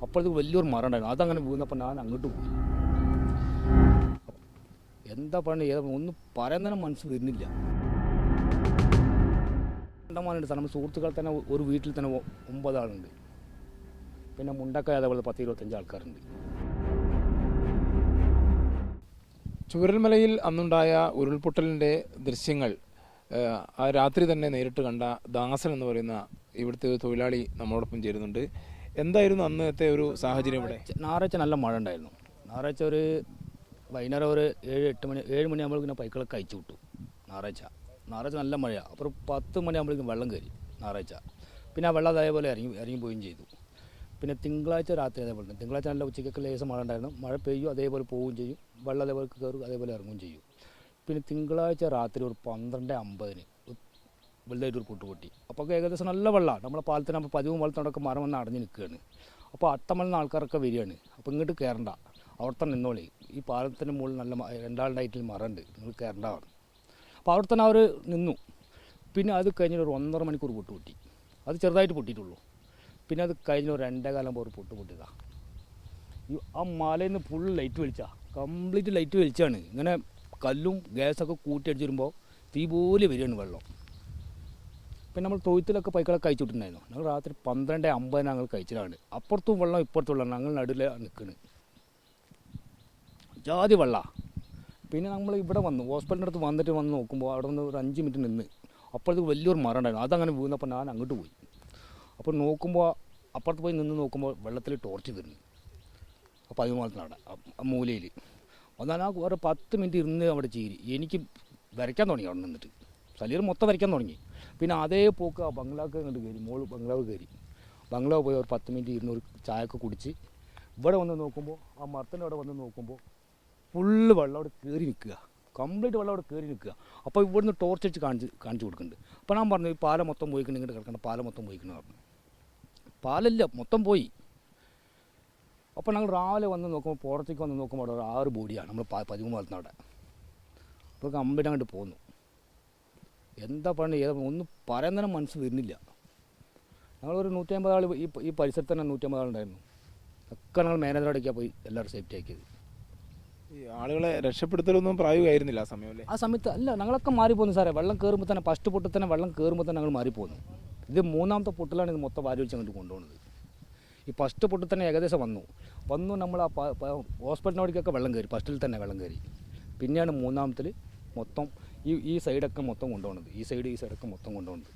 അപ്പോഴത്തേക്ക് വലിയൊരു മരം ഉണ്ടായിരുന്നു. അതങ്ങനെ വീണപ്പോൾ ഞാൻ അങ്ങോട്ട് പോയി. എന്താ പണി ഒന്നും പറയാൻ തന്നെ മനസ്സ് വരുന്നില്ല. കണ്ടമാനുണ്ട് സാർ. നമ്മൾ സുഹൃത്തുക്കൾ തന്നെ ഒരു വീട്ടിൽ തന്നെ 9 ആളുണ്ട്. പിന്നെ മുണ്ടക്കായ അതേപോലെ 10-25 ആൾക്കാരുണ്ട്. ചൂരൽമലയിൽ അന്നുണ്ടായ ഉരുൾപൊട്ടലിൻ്റെ ദൃശ്യങ്ങൾ ആ രാത്രി തന്നെ നേരിട്ട് കണ്ട ദാസൻ എന്ന് പറയുന്ന ഇവിടുത്തെ ഒരു തൊഴിലാളി നമ്മളോടൊപ്പം ചേരുന്നുണ്ട്. എന്തായിരുന്നു അന്നത്തെ ഒരു സാഹചര്യം ഇവിടെ? ഞായറാഴ്ച നല്ല മഴ ഉണ്ടായിരുന്നു. ഞായറാഴ്ച ഒരു വൈകുന്നേരം ഒരു 7 മണിയാകുമ്പോഴേക്കും പൈക്കളൊക്കെ അയച്ചു വിട്ടു. ഞായറാഴ്ച നല്ല മഴയാണ്. അപ്പോൾ 10 മണിയാകുമ്പോഴേക്കും വെള്ളം കയറി ഞായറാഴ്ച. പിന്നെ ആ വെള്ളം അതേപോലെ ഇറങ്ങി പോവുകയും ചെയ്തു. പിന്നെ തിങ്കളാഴ്ച രാത്രി അതേപോലെ തന്നെ. തിങ്കളാഴ്ച നല്ല ഉച്ചയ്ക്കൊക്കെ ലേശം മഴ ഉണ്ടായിരുന്നു. മഴ പെയ്യും, അതേപോലെ പോവുകയും ചെയ്യും. വെള്ളം അതേപോലെ കയറും, അതേപോലെ ഇറങ്ങുകയും ചെയ്യും. പിന്നെ തിങ്കളാഴ്ച രാത്രി ഒരു 12:50 വലുതായിട്ട് ഒരു പൊട്ടി. അപ്പോൾ ഏകദേശം നല്ല വെള്ളമാണ്. നമ്മളെ പാലത്തിന് നമ്മൾ 10 വെള്ളത്തോടൊക്കെ മരം വന്ന് അടഞ്ഞ് നിൽക്കുകയാണ്. അപ്പോൾ അട്ടമലന്ന് ആൾക്കാരൊക്കെ വരികയാണ്. അപ്പോൾ ഇങ്ങോട്ട് കയറണ്ട, അവിടെ തന്നെ നിന്നോളി, ഈ പാലത്തിൻ്റെ മുകളിൽ നല്ല 2 ആളുടെ ഹൈറ്റിൽ മരമുണ്ട്, നിങ്ങൾ കയറേണ്ടതാണ്. അപ്പോൾ അവിടെ തന്നെ അവർ നിന്നു. പിന്നെ അത് കഴിഞ്ഞൊരു 1.5 മണിക്കൂർ പൊട്ടി. അത് ചെറുതായിട്ട് പൊട്ടിയിട്ടുള്ളൂ. പിന്നെ അത് കഴിഞ്ഞ ഒരു 2.25 ഒരു പൊട്ടിയതാണ്. ആ മലയിൽ നിന്ന് ഫുൾ ലൈറ്റ് വലിച്ചാ, കംപ്ലീറ്റ് ലൈറ്റ് വലിച്ചാണ്. ഇങ്ങനെ കല്ലും ഗ്യാസൊക്കെ കൂട്ടി അടിച്ച് വരുമ്പോൾ തീ പോലെ വരികയാണ് വെള്ളം. പിന്നെ നമ്മൾ തൊഴുത്തിലൊക്കെ പൈക്കളൊക്കെ കഴിച്ചു വിട്ടിട്ടുണ്ടായിരുന്നു. ഞങ്ങൾ രാത്രി 12:50 ഞങ്ങൾ കഴിച്ചതാണ്. അപ്പുറത്തും വെള്ളം ഇപ്പുറത്തും വെള്ളം, ഞങ്ങൾ നടുവിൽ നിൽക്കുന്നത് ജാതി വെള്ളമാണ്. പിന്നെ നമ്മൾ ഇവിടെ വന്നു, ഹോസ്പിറ്റലിൻ്റെ അടുത്ത് വന്ന് നോക്കുമ്പോൾ അവിടെ നിന്ന് ഒരു 5 മിനിറ്റ് നിന്ന് അപ്പോഴത്തേക്ക് വലിയൊരു മരം ഉണ്ടായിരുന്നു. അതങ്ങനെ വീണപ്പോൾ ഞാൻ അങ്ങോട്ട് പോയി. അപ്പോൾ നോക്കുമ്പോൾ അപ്പുറത്ത് പോയി നിന്ന് നോക്കുമ്പോൾ വെള്ളത്തിൽ ടോർച്ച് കയറുന്നു. അപ്പോൾ അതിമാലത്തിനവിടെ ആ മൂലയിൽ എന്നാൽ ആ ഒരു 10 മിനിറ്റ് ഇരുന്ന് അവിടെ ചീരി എനിക്ക് വരയ്ക്കാൻ തുടങ്ങി. അവിടെ നിന്നിട്ട് ശരീരം മൊത്തം വരയ്ക്കാൻ തുടങ്ങി. പിന്നെ അതേ പോക്ക് ആ ബംഗ്ലാവ് ഇങ്ങോട്ട് കയറി, ബംഗ്ലാവ് കയറി. ബംഗ്ലാവ് പോയി ഒരു 10 മിനിറ്റ് ഇരുന്ന് ഒരു ചായയൊക്കെ കുടിച്ച് ഇവിടെ വന്ന് നോക്കുമ്പോൾ ആ മരത്തിൻ്റെ അവിടെ വന്ന് നോക്കുമ്പോൾ ഫുള്ള് വെള്ളം അവിടെ കയറി നിൽക്കുക, കംപ്ലീറ്റ് വെള്ളം അവിടെ കയറി നിൽക്കുക. അപ്പോൾ ഇവിടുന്ന് ടോർച്ച് അടിച്ച് കാണിച്ചു കൊടുക്കുന്നുണ്ട്. അപ്പോൾ ഞാൻ പറഞ്ഞു, ഈ പാലം മൊത്തം പോയിക്കണം, ഇങ്ങോട്ട് കിടക്കണം, പാലം മൊത്തം പോയിക്കണം പറഞ്ഞു. പാലല്ല, മൊത്തം പോയി. അപ്പോൾ ഞങ്ങൾ രാവിലെ വന്ന് നോക്കുമ്പോൾ പുറത്തേക്ക് വന്ന് നോക്കുമ്പോൾ അവിടെ 6 ബോഡിയാണ് നമ്മൾ 13 വളർത്തുന്ന അവിടെ. അപ്പോൾ കംപ്ലീറ്റ് അങ്ങോട്ട് പോന്നു. എന്താ പണി ഒന്നും പറയാൻ തന്നെ മനസ്സ് വരുന്നില്ല. ഞങ്ങളൊരു 150 ആൾ ഈ പരിസരത്ത് തന്നെ 150 ആളുണ്ടായിരുന്നു. ഒക്കെ ഞങ്ങൾ മാനേജറോടൊക്കെയാണ് പോയി എല്ലാവരും സേഫ്റ്റി ആക്കിയത്. ഈ ആളുകളെ രക്ഷപ്പെടുത്തലൊന്നും പ്രായോഗികമായിരുന്നില്ല ആ സമയം അല്ലേ? ആ സമയത്ത് അല്ല, ഞങ്ങളൊക്കെ മാറിപ്പോന്നു സാറേ. വെള്ളം കയറുമ്പോൾ തന്നെ ഫസ്റ്റ് പൊട്ടിൽ തന്നെ വെള്ളം കയറുമ്പോൾ തന്നെ ഞങ്ങൾ മാറിപ്പോന്നു. ഇത് 3ാമത്തെ പൊട്ടിലാണ് ഇത് മൊത്തം വാരി വലിച്ച് അങ്ങോട്ട് കൊണ്ടുപോകുന്നത്. ഈ ഫസ്റ്റ് പൊട്ടിൽ തന്നെ ഏകദേശം വന്നു നമ്മൾ ആ ഹോസ്പിറ്റലിനോടേക്കൊക്കെ വെള്ളം കയറി, ഫസ്റ്റിൽ തന്നെ വെള്ളം കയറി. പിന്നെയാണ് 3ാമത്തിൽ മൊത്തം ഈ സൈഡൊക്കെ മൊത്തം കൊണ്ടുപോകുന്നത്. ഈ സൈഡൊക്കെ മൊത്തം കൊണ്ടുപോകുന്നത്.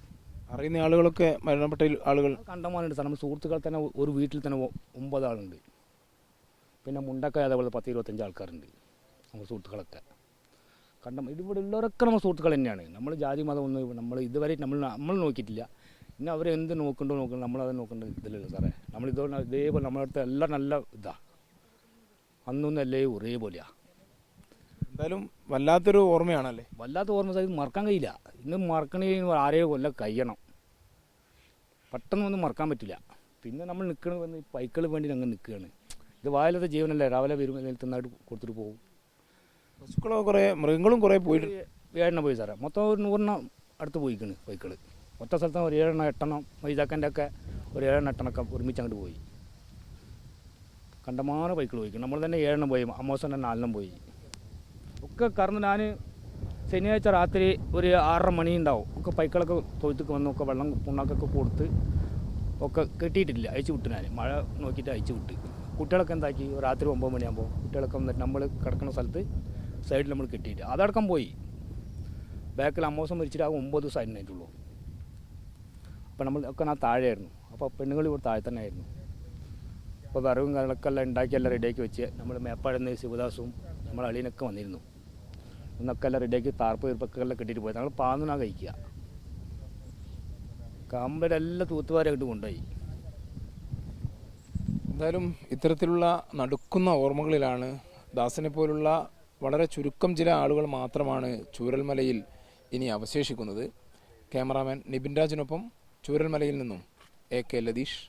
അറിയുന്ന ആളുകളൊക്കെ മരണപ്പെട്ട ആളുകൾ കണ്ടമാനുണ്ട് സാർ. നമ്മൾ സുഹൃത്തുക്കൾ തന്നെ ഒരു വീട്ടിൽ തന്നെ 9 ആളുണ്ട്. പിന്നെ മുണ്ടക്കായ അതേപോലെ 10-25 ആൾക്കാരുണ്ട്. നമ്മൾ സുഹൃത്തുക്കളൊക്കെ ഇവിടെ ഉള്ളവരൊക്കെ നമ്മൾ സുഹൃത്തുക്കൾ തന്നെയാണ്. നമ്മൾ ജാതി മതം ഒന്നും നമ്മൾ ഇതുവരെ നമ്മൾ നോക്കിയിട്ടില്ല. പിന്നെ അവരെന്ത് നോക്കണ്ടോ നമ്മളത് നോക്കേണ്ട ഇതിലല്ലോ സാറേ. ഇതേപോലെ നമ്മളടുത്ത് എല്ലാം നല്ല ഇതാണ്. അന്നൊന്നും എല്ലാം ഒരേപോലെയാണ്. എന്തായാലും വല്ലാത്തൊരു ഓർമ്മയാണല്ലേ? വല്ലാത്ത ഓർമ്മ സാർ. ഇത് മറക്കാൻ കഴിയില്ല. ഇന്ന് മറക്കണമെങ്കിൽ ആരെയും കൊല്ലം കഴിയണം. പെട്ടെന്നൊന്നും മറക്കാൻ പറ്റില്ല. പിന്നെ നമ്മൾ നിൽക്കണമെന്ന് പൈക്കൾ വേണ്ടി ഞങ്ങൾ നിൽക്കുകയാണ്. ഇത് വായിലത്തെ ജീവനല്ലേ. രാവിലെ വരുമ്പോൾ തിന്നായിട്ട് കൊടുത്തിട്ട് പോകും. പശുക്കളോ കുറേ മൃഗങ്ങളും കുറേ പോയിട്ട് 7 പോയി സാറേ. മൊത്തം ഒരു 100 അടുത്ത് പോയിക്കണ് പൈക്കൾ. ഒറ്റ സ്ഥലത്ത് ഒരു 7 8 വൈജാക്കൻ്റെ ഒക്കെ ഒരു 7 8 ഒരുമിച്ച് അങ്ങോട്ട് പോയി. കണ്ടമാനം പൈക്കൾ പോയിക്കണം. നമ്മൾ തന്നെ 7 പോയി, അമ്മോസം തന്നെ 4 പോയി. ഒക്കെ കാരണം ഞാൻ ശനിയാഴ്ച രാത്രി ഒരു 6:30 മണി ഉണ്ടാവും. ഒക്കെ പൈക്കളൊക്കെ തൊഴുത്തേക്ക് വന്ന് ഒക്കെ വെള്ളം പുണ്ണാക്കൊക്കെ കൊടുത്ത് ഒക്കെ കെട്ടിയിട്ടില്ല, അയച്ചു വിട്ടു. ഞാൻ മഴ നോക്കിയിട്ട് അയച്ചു വിട്ട്. കുട്ടികളൊക്കെ എന്താക്കി, രാത്രി 9 മണിയാകുമ്പോൾ കുട്ടികളൊക്കെ വന്നിട്ട് നമ്മൾ കിടക്കുന്ന സ്ഥലത്ത് സൈഡിൽ നമ്മൾ കെട്ടിയിട്ട് അതടക്കം പോയി. ബാക്കിൽ അമ്മോസം മരിച്ചിട്ട് ആ 9 ദിവസം ആയിട്ടുള്ളൂ. അപ്പോൾ നമ്മൾ ഒക്കെ ഞാൻ താഴെയായിരുന്നു. അപ്പോൾ പെണ്ണുങ്ങൾ ഇവിടെ താഴെ തന്നെ ആയിരുന്നു. അപ്പോൾ വിറവും കാര്യങ്ങളൊക്കെ എല്ലാം ഉണ്ടാക്കി എല്ലാം റെഡിയാക്കി വെച്ച് നമ്മൾ മേപ്പാടുന്ന ശിവദാസും നമ്മൾ അളിയനൊക്കെ വന്നിരുന്നു. ഇന്നൊക്കെ എല്ലാം റെഡിയാക്കി താർപ്പ് വീർപ്പൊക്കെല്ലാം കെട്ടിയിട്ട് പോയി. ഞങ്ങൾ പാന്നാ കഴിക്കുക. കമ്പയുടെ എല്ലാം തൂത്തുവാരായിട്ട് കൊണ്ടുപോയി. എന്തായാലും ഇത്തരത്തിലുള്ള നടുക്കുന്ന ഓർമ്മകളിലാണ് ദാസനെ പോലുള്ള വളരെ ചുരുക്കം ചില ആളുകൾ മാത്രമാണ് ചൂരൽമലയിൽ ഇനി അവശേഷിക്കുന്നത്. ക്യാമറാമാൻ നിബിൻ രാജിനൊപ്പം ചൂരൽമലയിൽ നിന്നും AK ലതീഷ്.